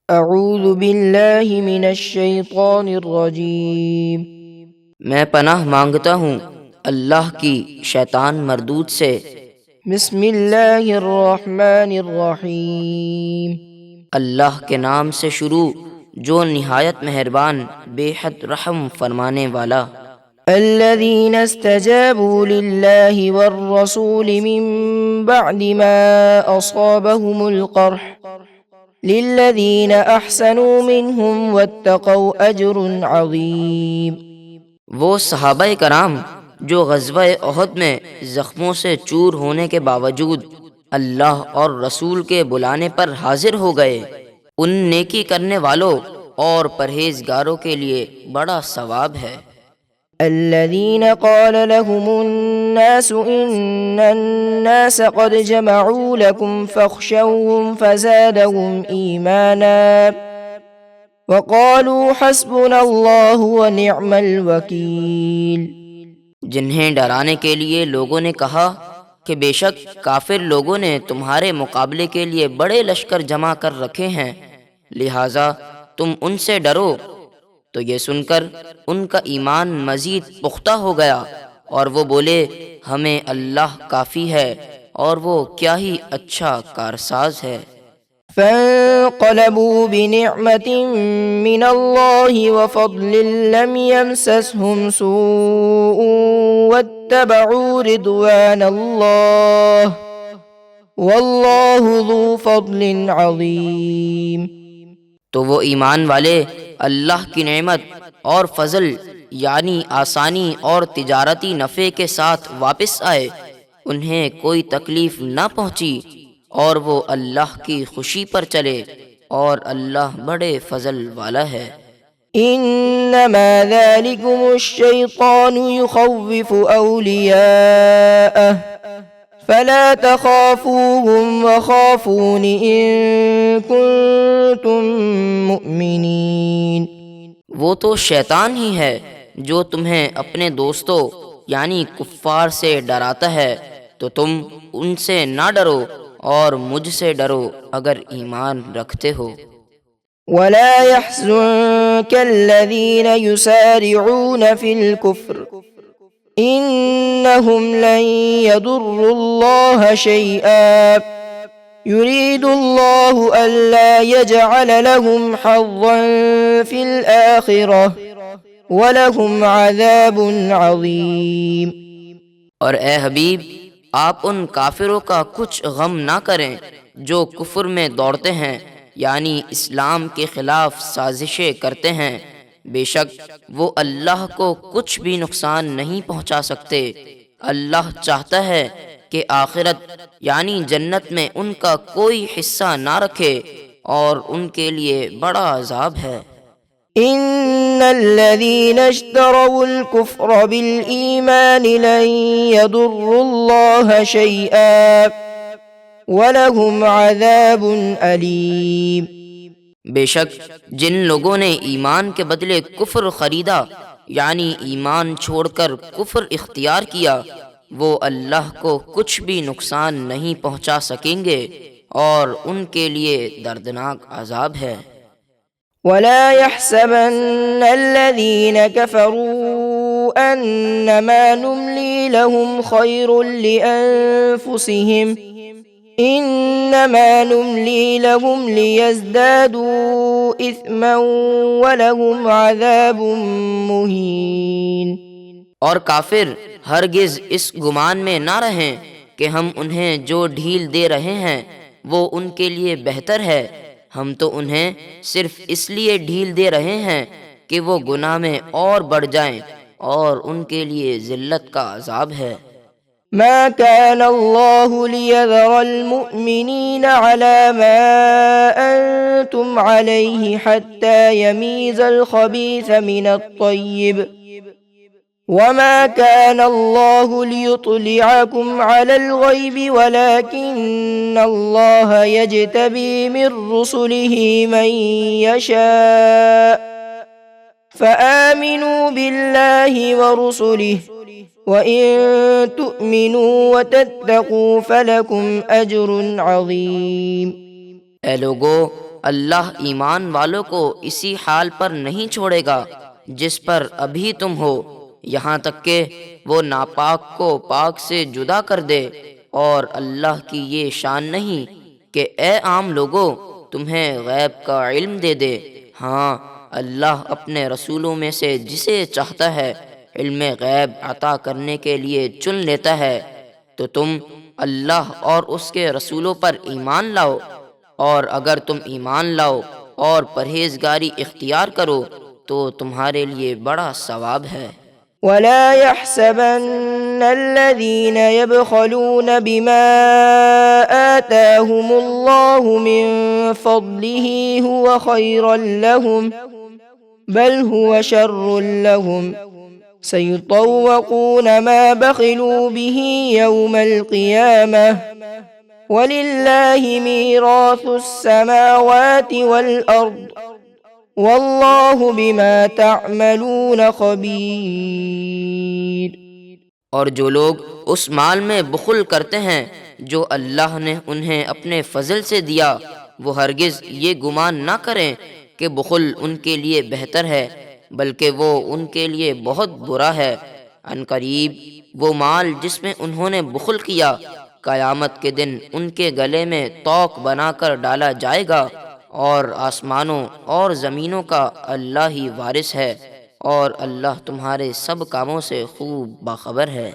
اعوذ باللہ من الشیطان الرجیم۔ میں پناہ مانگتا ہوں اللہ کی شیطان مردود سے۔ بسم اللہ الرحمن الرحیم۔ اللہ کے نام سے شروع جو نہایت مہربان بے حد رحم فرمانے والا۔ الذین استجابوا للہ والرسول من بعد ما اصابهم القرح للذین احسنوا منهم واتقوا اجر عظیم۔ وہ صحابہ کرام جو غزوہ احد میں زخموں سے چور ہونے کے باوجود اللہ اور رسول کے بلانے پر حاضر ہو گئے، ان نیکی کرنے والوں اور پرہیزگاروں کے لیے بڑا ثواب ہے۔ الذين قال لهم الناس إن الناس قد جمعوا لكم فاخشوهم فزادهم إيمانا وقالوا حسبنا الله ونعم الوكيل۔ جنہیں ڈرانے کے لیے لوگوں نے کہا کہ بے شک کافر لوگوں نے تمہارے مقابلے کے لیے بڑے لشکر جمع کر رکھے ہیں، لہٰذا تم ان سے ڈرو۔ تو یہ سن کر ان کا ایمان مزید پختہ ہو گیا اور وہ بولے ہمیں اللہ کافی ہے اور وہ کیا ہی اچھا کارساز ہے۔ فانقلبوا بنعمة من الله وفضل لم يمسسهم سوء واتبعوا رضوان الله والله ذو فضل عظيم۔ تو وہ ایمان والے اللہ کی نعمت اور فضل یعنی آسانی اور تجارتی نفع کے ساتھ واپس آئے، انہیں کوئی تکلیف نہ پہنچی اور وہ اللہ کی خوشی پر چلے، اور اللہ بڑے فضل والا ہے۔ انما ذلكم الشیطان یخوف اولیاءه فلا تخافوهم وخافون ان کنتم مؤمنین۔ وہ تو شیطان ہی ہے جو تمہیں اپنے دوستوں یعنی کفار سے ڈراتا ہے، تو تم ان سے نہ ڈرو اور مجھ سے ڈرو اگر ایمان رکھتے ہو۔ ولا يحزنك الذين يسارعون في الكفر إنهم لن يضروا الله شيئا يريد الله ألا يجعل لهم حظا في الآخرة ولهم عذاب عظيم۔ اور اے حبیب آپ ان کافروں کا کچھ غم نہ کریں جو کفر میں دوڑتے ہیں یعنی اسلام کے خلاف سازشیں کرتے ہیں، بے شک وہ اللہ کو کچھ بھی نقصان نہیں پہنچا سکتے۔ اللہ چاہتا ہے کہ آخرت یعنی جنت میں ان کا کوئی حصہ نہ رکھے اور ان کے لیے بڑا عذاب ہے۔ ان الذين اشتروا الكفر بالإيمان لن يضروا الله شيئا وَلَهُمْ عَذَابٌ أَلِيمٌ۔ بے شک جن لوگوں نے ایمان کے بدلے کفر خریدا یعنی ایمان چھوڑ کر کفر اختیار کیا، وہ اللہ کو کچھ بھی نقصان نہیں پہنچا سکیں گے اور ان کے لیے دردناک عذاب ہے۔ وَلَا يَحْسَبَنَّ الَّذِينَ كَفَرُوا أَنَّمَا نُمْلِي لَهُمْ خَيْرٌ لِأَنفُسِهِمْ إنما نملي لهم ليزدادوا إثما ولهم عذاب مهين۔ اور کافر ہرگز اس گمان میں نہ رہیں کہ ہم انہیں جو ڈھیل دے رہے ہیں وہ ان کے لیے بہتر ہے، ہم تو انہیں صرف اس لیے ڈھیل دے رہے ہیں کہ وہ گناہ میں اور بڑھ جائیں اور ان کے لیے ذلت کا عذاب ہے۔ ما كان الله ليذر المؤمنين على ما أنتم عليه حتى يميز الخبيث من الطيب وما كان الله ليطلعكم على الغيب ولكن الله يجتبي من رسله من يشاء فآمنوا بالله ورسله وَإِن تُؤْمِنُوا وَتَتَّقُوا فَلَكُمْ أَجْرٌ عَظِيمٌ۔ اے لوگو اللہ ایمان والوں کو اسی حال پر نہیں چھوڑے گا جس پر ابھی تم ہو، یہاں تک کہ وہ ناپاک کو پاک سے جدا کر دے، اور اللہ کی یہ شان نہیں کہ اے عام لوگوں تمہیں غیب کا علم دے دے۔ ہاں، اللہ اپنے رسولوں میں سے جسے چاہتا ہے علم غیب عطا کرنے کے لیے چن لیتا ہے۔ تو تم اللہ اور اس کے رسولوں پر ایمان لاؤ، اور اگر تم ایمان لاؤ اور پرہیزگاری اختیار کرو تو تمہارے لیے بڑا ثواب ہے۔ ولا يحسبن الذين يبخلون بما آتاهم الله من فضله هو خيرا لهم بل هو شر لهم سيطوقون ما بخلوا به يوم القيامة ولله ميراث السماوات والأرض واللہ بما تعملون خبیر۔ اور جو لوگ اس مال میں بخل کرتے ہیں جو اللہ نے انہیں اپنے فضل سے دیا، وہ ہرگز یہ گمان نہ کریں کہ بخل ان کے لیے بہتر ہے، بلکہ وہ ان کے لیے بہت برا ہے۔ عن قریب وہ مال جس میں انہوں نے بخل کیا، قیامت کے دن ان کے گلے میں طوق بنا کر ڈالا جائے گا، اور آسمانوں اور زمینوں کا اللہ ہی وارث ہے، اور اللہ تمہارے سب کاموں سے خوب باخبر ہے۔